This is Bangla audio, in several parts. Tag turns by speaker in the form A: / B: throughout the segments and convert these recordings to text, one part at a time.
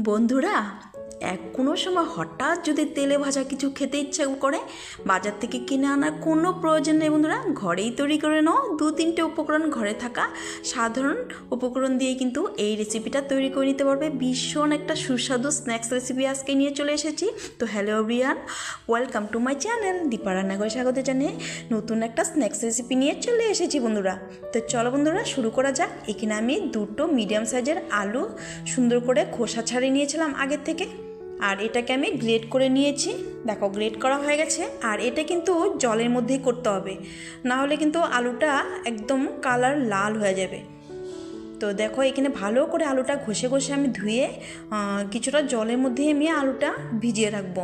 A: বন্ধুরা, কোনো সময় হঠাৎ যদি তেলে ভাজা কিছু খেতে ইচ্ছে করে, বাজার থেকে কিনে আনার কোনো প্রয়োজন নেই বন্ধুরা, ঘরেই তৈরি করে নাও। 2-3টে উপকরণ ঘরে থাকা সাধারণ উপকরণ দিয়ে কিন্তু এই রেসিপিটা তৈরি করে নিতে পারবে। ভীষণ একটা সুস্বাদু স্ন্যাক্স রেসিপি আজকে নিয়ে চলে এসেছি। তো hello everyone, welcome to my channel. Dipa রান্নাঘরে স্বাগত জানিয়ে নতুন একটা স্ন্যাক্স রেসিপি নিয়ে চলে এসেছি বন্ধুরা। তো চলো বন্ধুরা শুরু করা যাক। এখানে আমি 2টো মিডিয়াম সাইজের আলু সুন্দর করে খোসা ছাড়িয়ে নিয়েছিলাম আগের থেকে, আর এটাকে আমি গ্রেট করে নিয়েছি। দেখো গ্রেট করা হয়ে গেছে। আর এটা কিন্তু জলের মধ্যেই করতে হবে, না হলে কিন্তু আলুটা একদম কালার লাল হয়ে যাবে। তো দেখো এখানে ভালো করে আলুটা ঘষে ঘষে আমি ধুয়ে কিছুটা জলের মধ্যে আমি আলুটা ভিজিয়ে রাখবো।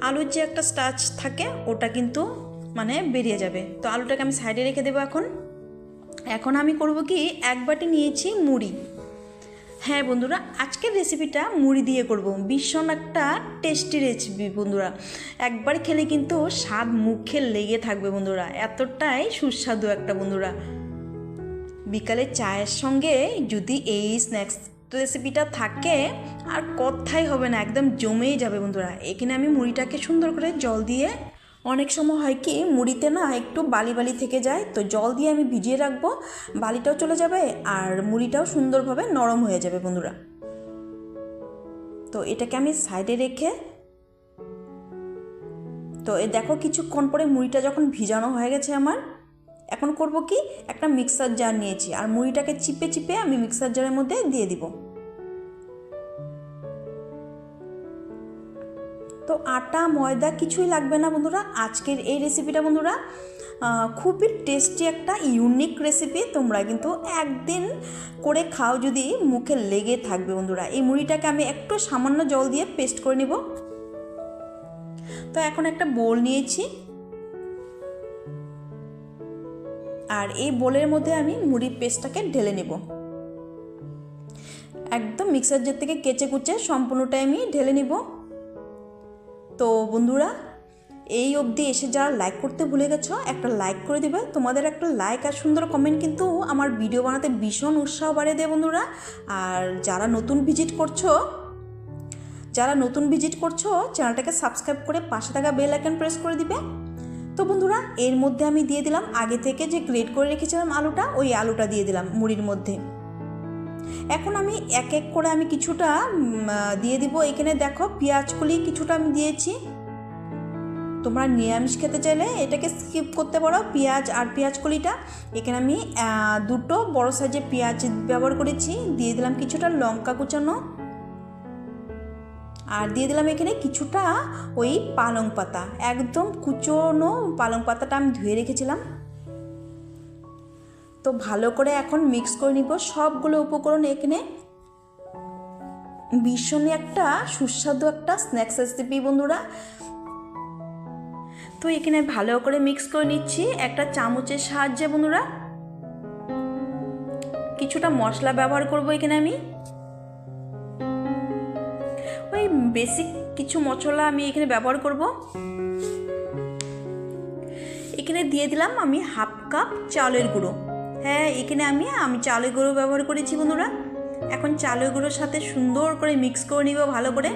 A: আলুর যে একটা স্টার্চ থাকে ওটা কিন্তু বেরিয়ে যাবে। তো আলুটাকে আমি সাইডে রেখে দেবো। এখন আমি করব কি, 1 বাটি নিয়েছি মুড়ি। হ্যাঁ বন্ধুরা, আজকের রেসিপিটা মুড়ি দিয়ে করব। ভীষণ একটা টেস্টি রেসিপি বন্ধুরা, একবার খেলে কিন্তু স্বাদ মুখে লেগে থাকবে বন্ধুরা, এতটাই সুস্বাদু একটা বন্ধুরা। বিকালে চায়ের সঙ্গে যদি এই স্ন্যাক্স রেসিপিটা থাকে আর কথাই হবে না, একদম জমেই যাবে বন্ধুরা। এখানে আমি মুড়িটাকে সুন্দর করে জল দিয়ে, অনেক সময় হয় কি মুড়িতে না একটু বালি বালি থেকে যায়, তো জল দিয়ে আমি ভিজিয়ে রাখবো, বালিটাও চলে যাবে আর মুড়িটাও সুন্দরভাবে নরম হয়ে যাবে বন্ধুরা। তো এটাকে আমি সাইডে রেখে, তো দেখো কিছুক্ষণ পরে মুড়িটা যখন ভিজানো হয়ে গেছে আমার, এখন করব কি, একটা মিক্সার জার নিয়েছি আর মুড়িটাকে চিপে চিপে আমি মিক্সার জারের মধ্যে দিয়ে দিব। তো আটা ময়দা কিছুই লাগবে না বন্ধুরা। আজকের এই রেসিপিটা বন্ধুরা খুবই টেস্টি একটা ইউনিক রেসিপি। তোমরা কিন্তু একদিন করে খাও, যদি মুখে লেগে থাকবে বন্ধুরা। এই মুড়িটাকে আমি একটু সামান্য জল দিয়ে পেস্ট করে নিব। তো এখন একটা বোল নিয়েছি, আর এই বোলের মধ্যে আমি মুড়ির পেস্টটাকে ঢেলে নেব। একদম মিক্সার জার থেকে কেচে কুচে সম্পূর্ণটাই আমি ঢেলে নিব। তো বন্ধুরা, এই অবধি এসে যারা লাইক করতে ভুলে গেছো, একটা লাইক করে দিবে। তোমাদের একটা লাইক আর সুন্দর কমেন্ট কিন্তু আমার ভিডিও বানাতে ভীষণ উৎসাহ বাড়িয়ে দেয় বন্ধুরা। আর যারা নতুন ভিজিট করছো চ্যানেলটাকে সাবস্ক্রাইব করে পাশে থাকা বেল আইকন প্রেস করে দিবে। তো বন্ধুরা, এর মধ্যে আমি দিয়ে দিলাম আগে থেকে যে গ্রেট করে রেখেছিলাম আলুটা, ওই আলুটা দিয়ে দিলাম মুড়ির মধ্যে। এখন আমি এক এক করে আমি কিছুটা দিয়ে দিব। এখানে দেখো পেঁয়াজ কলি কিছুটা আমি দিয়েছি। তোমরা নিরামিষ খেতে চাইলে এটাকে স্কিপ করতে পারো, পেঁয়াজ আর পেঁয়াজ কলিটা। এখানে আমি 2টো বড় সাইজের পেঁয়াজ ব্যবহার করেছি। দিয়ে দিলাম কিছুটা লঙ্কা কুচানো, আর দিয়ে দিলাম এখানে কিছুটা ওই পালং পাতা, একদম কুচনো পালং পাতাটা আমি ধুয়ে রেখেছিলাম। তো ভালো করে এখন মিক্স করে নিব সবগুলো উপকরণ। এখানে ভীষণই একটা সুস্বাদু একটা স্ন্যাক্স রেসিপি বন্ধুরা। তো এখানে ভালো করে মিক্স করে নিচ্ছি একটা চামচের সাহায্যে বন্ধুরা। কিছুটা মশলা ব্যবহার করব এখানে আমি, ওই বেসিক কিছু মশলা আমি এখানে ব্যবহার করব। এখানে দিয়ে দিলাম আমি 1/2 কাপ চালের গুঁড়ো। হ্যাঁ, এখানে আমি চালের গুঁড়ো ব্যবহার করেছি বন্ধুরা। এখন চালের গুঁড়োর সাথে সুন্দর করে মিক্স করে নিব ভালো করে।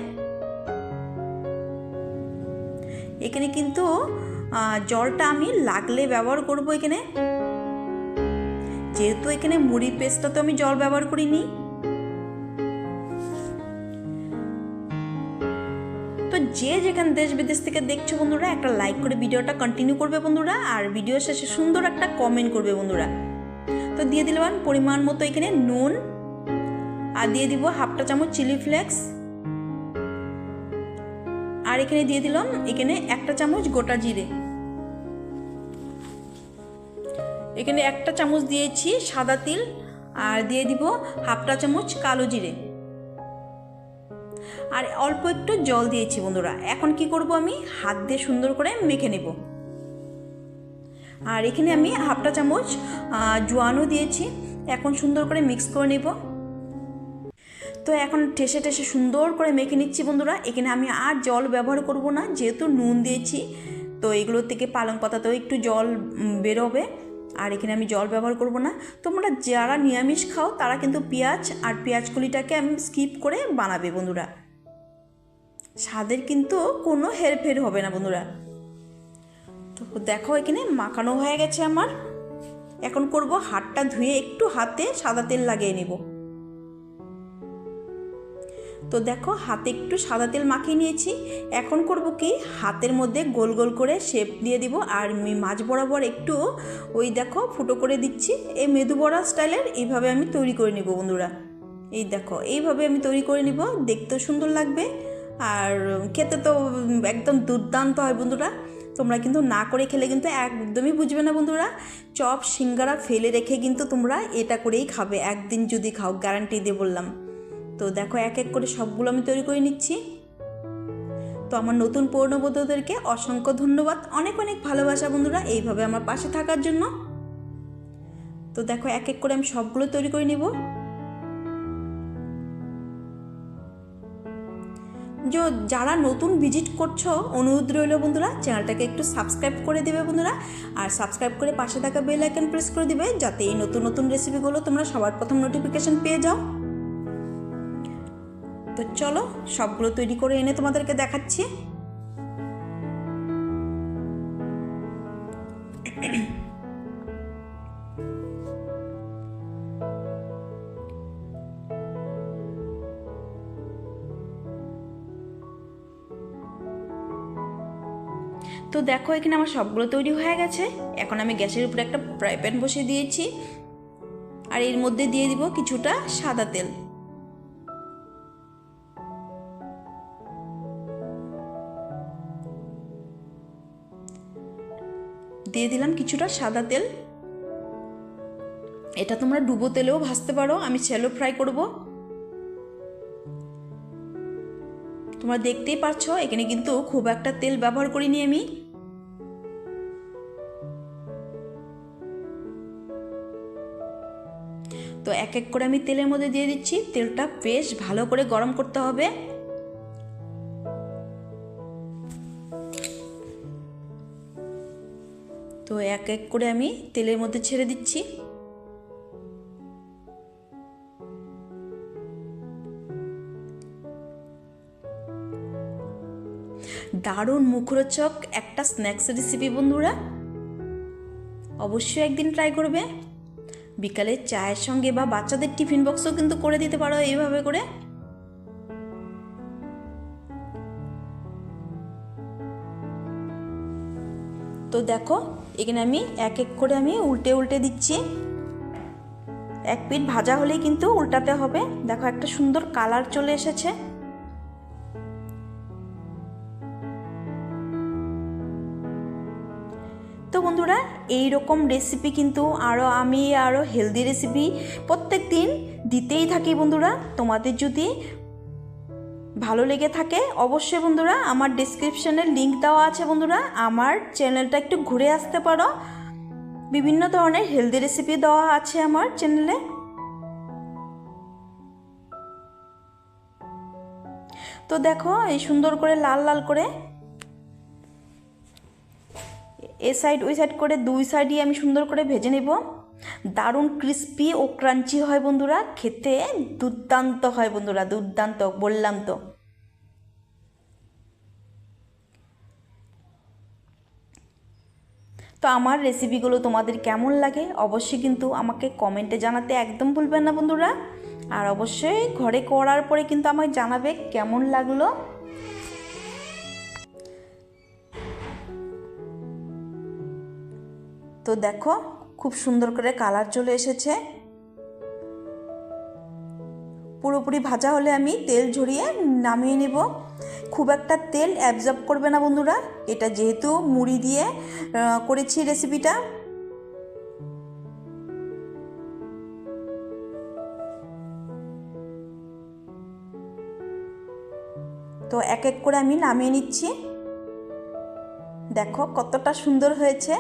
A: এখানে কিন্তু জলটা আমি লাগলে ব্যবহার করব এখানে, যেহেতু এখানে মুড়ি পেস্টটা তো আমি জল ব্যবহার করিনি। তো যে যেখানে দেশ বিদেশ থেকে দেখছো বন্ধুরা, একটা লাইক করে ভিডিওটা কন্টিনিউ করবে বন্ধুরা, আর ভিডিও শেষে সুন্দর একটা কমেন্ট করবে বন্ধুরা। তো দিয়ে দিলাম পরিমাণ মতো এখানে নুন, আর দিয়ে দিব 1/2 চামচ চিলি ফ্লেক্স, আর এখানে দিয়ে দিলাম এখানে 1 চামচ গোটা জিরে। এখানে 1 চামচ দিয়েছি সাদা তিল, আর দিয়ে দিব 1/2 চামচ কালো জিরে, আর অল্প একটু জল দিয়েছি বন্ধুরা। এখন কি করব, আমি হাত দিয়ে সুন্দর করে মেখে নেব। আর এখানে আমি 1/2 চামচ জোয়ানও দিয়েছি। এখন সুন্দর করে মিক্স করে নেব। তো এখন ঠেসে ঠেসে সুন্দর করে মেখে নিচ্ছি বন্ধুরা। এখানে আমি আর জল ব্যবহার করব না, যেহেতু নুন দিয়েছি। তো এগুলোর থেকে পালং পাতাতেও একটু জল বেরোবে। আর এখানে আমি জল ব্যবহার করব না। তোমরা যারা নিরামিষ খাও তারা কিন্তু পেঁয়াজ আর পেঁয়াজকলিটাকে আমি স্কিপ করে বানাবে বন্ধুরা, স্বাদের কিন্তু কোনো হেরফের হবে না বন্ধুরা। তো দেখো এখানে মাখানো হয়ে গেছে আমার। এখন করব হাতটা ধুয়ে একটু হাতে সাদা তেল লাগিয়ে নেব। তো দেখো হাতে একটু সাদা তেল মাখিয়ে নিয়েছি। এখন করব কি, হাতের মধ্যে গোল গোল করে শেপ দিয়ে দিব, আর মাঝ বরাবর একটু ওই দেখো ফুটো করে দিচ্ছি। এই মেদু বড়া স্টাইলের এইভাবে আমি তৈরি করে নেব বন্ধুরা। এই দেখো এইভাবে আমি তৈরি করে নিব, দেখতেও সুন্দর লাগবে আর খেতে তো একদম দুর্দান্ত হয় বন্ধুরা। তোমরা কিন্তু না করে খেলে কিন্তু একদমই বুঝবে না বন্ধুরা। চপ সিঙ্গারা ফেলে রেখে কিন্তু তোমরা এটা করেই খাবে একদিন যদি খাও, গ্যারান্টি দিয়ে বললাম। তো দেখো এক এক করে সবগুলো আমি তৈরি করে নিচ্ছি। তো আমার নতুন পুরনো বন্ধুদেরকে অসংখ্য ধন্যবাদ, অনেক অনেক ভালোবাসা বন্ধুরা এইভাবে আমার পাশে থাকার জন্য। তো দেখো এক এক করে আমি সবগুলো তৈরি করে নিব। যারা নতুন ভিজিট করছো অনুরোধ রইল বন্ধুরা, চ্যানেলটাকে একটু সাবস্ক্রাইব করে দেবে বন্ধুরা, আর সাবস্ক্রাইব করে পাশে থাকা বেল আইকন প্রেস করে দিবে, যাতে এই নতুন নতুন রেসিপিগুলো তোমরা সবার প্রথম নোটিফিকেশন পেয়ে যাও। তো চলো সবগুলো তৈরি করে এনে তোমাদেরকে দেখাচ্ছি। তো দেখো এখানে আমার সবগুলো তৈরি হয়ে গেছে। এখন আমি গ্যাসের উপরে একটা ফ্রাই প্যান বসিয়ে দিয়েছি, আর এর মধ্যে দিয়ে দিব কিছুটা সাদা তেল। দিয়ে দিলাম কিছুটা সাদা তেল। এটা তোমরা ডুবো তেলেও ভাজতে পারো, আমি শ্যালো ফ্রাই করব। তোমরা দেখতেই পাচ্ছ এখানে কিন্তু খুব একটা তেল ব্যবহার করিনি আমি। তো এক এক করে আমি তেলের মধ্যে দিয়ে দিচ্ছি। তেলটা বেশ ভালো করে গরম করতে হবে। তো এক এক করে আমি তেলের মধ্যে ছেড়ে দিচ্ছি। দারুণ মুখরোচক একটা স্ন্যাক্স রেসিপি বন্ধুরা, অবশ্যই একদিন ট্রাই করবে। বিকালে চায়ের সঙ্গে বা বাচ্চাদের টিফিন বক্সও কিন্তু করে দিতে পারো এইভাবে করে। তো দেখো এখানে আমি এক এক করে আমি উল্টে উল্টে দিচ্ছি। এক পিঠ ভাজা হলেই কিন্তু উল্টাতে হবে। দেখো একটা সুন্দর কালার চলে এসেছে। তো বন্ধুরা এই রকম রেসিপি কিন্তু আমি আরও হেলদি রেসিপি প্রত্যেক দিন দিতেই থাকি বন্ধুরা। তোমাদের যদি ভালো লেগে থাকে অবশ্যই বন্ধুরা আমার ডেসক্রিপশনে লিংক দেওয়া আছে বন্ধুরা, আমার চ্যানেলটা একটু ঘুরে আসতে পারো। বিভিন্ন ধরনের হেলদি রেসিপি দেওয়া আছে আমার চ্যানেলে। তো দেখো এই সুন্দর করে লাল লাল করে এ সাইড ওই সাইড করে দুই সাইডই আমি সুন্দর করে ভেজে নেব। দারুণ ক্রিস্পি ও ক্রাঞ্চি হয় বন্ধুরা, খেতে দুর্দান্ত হয় বন্ধুরা, দুর্দান্ত বললাম তো। তো আমার রেসিপিগুলো তোমাদের কেমন লাগে অবশ্যই কিন্তু আমাকে কমেন্টে জানাতে একদম ভুলবেন না বন্ধুরা, আর অবশ্যই ঘরে করার পরে কিন্তু আমায় জানাবে কেমন লাগলো। তো দেখো খুব সুন্দর করে কালার চলে এসেছে। পুরোপুরি ভাজা হলে আমি তেল ঝরিয়ে নামিয়ে নেব। খুব একটা তেল অ্যাবজর্ব করবে না বন্ধুরা, এটা যেহেতু মুড়ি দিয়ে করেছি রেসিপিটা। তো এক এক করে আমি নামিয়ে নিচ্ছি। দেখো কতটা সুন্দর হয়েছে।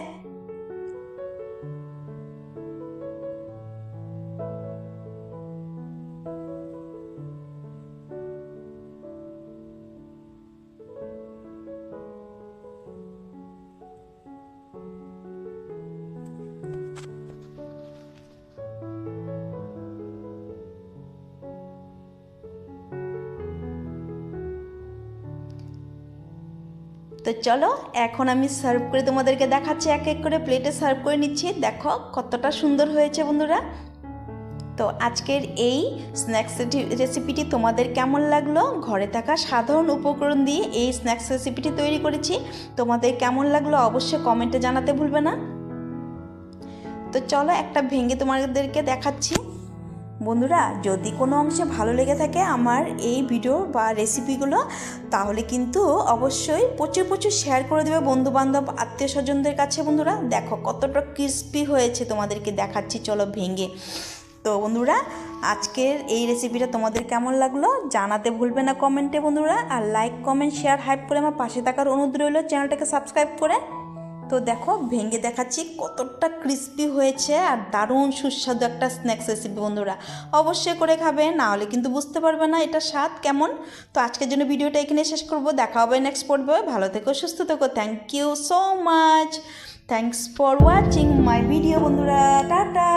A: তো চলো এখন আমি সার্ভ করে তোমাদেরকে দেখাচ্ছি, এক এক করে প্লেটে সার্ভ করে নিচ্ছি। দেখো কতটা সুন্দর হয়েছে বন্ধুরা। তো আজকের এই স্ন্যাক্স রেসিপিটি তোমাদের কেমন লাগলো? ঘরে থাকা সাধারণ উপকরণ দিয়ে এই স্ন্যাক্স রেসিপিটি তৈরি করেছি, তোমাদের কেমন লাগলো অবশ্যই কমেন্টে জানাতে ভুলবে না। তো চলো একটা ভেঙে তোমাদেরকে দেখাচ্ছি। বন্ধুরা, যদি কোনো অংশে ভালো লেগে থাকে আমার এই ভিডিও বা রেসিপিগুলো, তাহলে কিন্তু অবশ্যই প্রচুর প্রচুর শেয়ার করে দেবে বন্ধুবান্ধব আত্মীয় স্বজনদের কাছে। বন্ধুরা দেখো কতটা ক্রিস্পি হয়েছে, তোমাদেরকে দেখাচ্ছি চলো ভেঙে। তো বন্ধুরা, আজকের এই রেসিপিটা তোমাদের কেমন লাগলো জানাতে ভুলবে না কমেন্টে বন্ধুরা। আর লাইক কমেন্ট শেয়ার হাইপ করে আমার পাশে থাকার অনুরোধ রইল, চ্যানেলটাকে সাবস্ক্রাইব করে। তো দেখো ভেঙে দেখাচ্ছি কতটা ক্রিস্পি হয়েছে আর দারুণ সুস্বাদু একটা স্ন্যাক্স রেসিপি। বন্ধুরা অবশ্যই করে খাবে, না হলে কিন্তু বুঝতে পারবে না এটা স্বাদ কেমন। তো আজকের জন্য ভিডিওটা এখানে শেষ করব, দেখা হবে নেক্সট পর্বে। ভালো থেকো, সুস্থ থেকো। Thank you so much, thanks for watching my video বন্ধুরা, টাটা।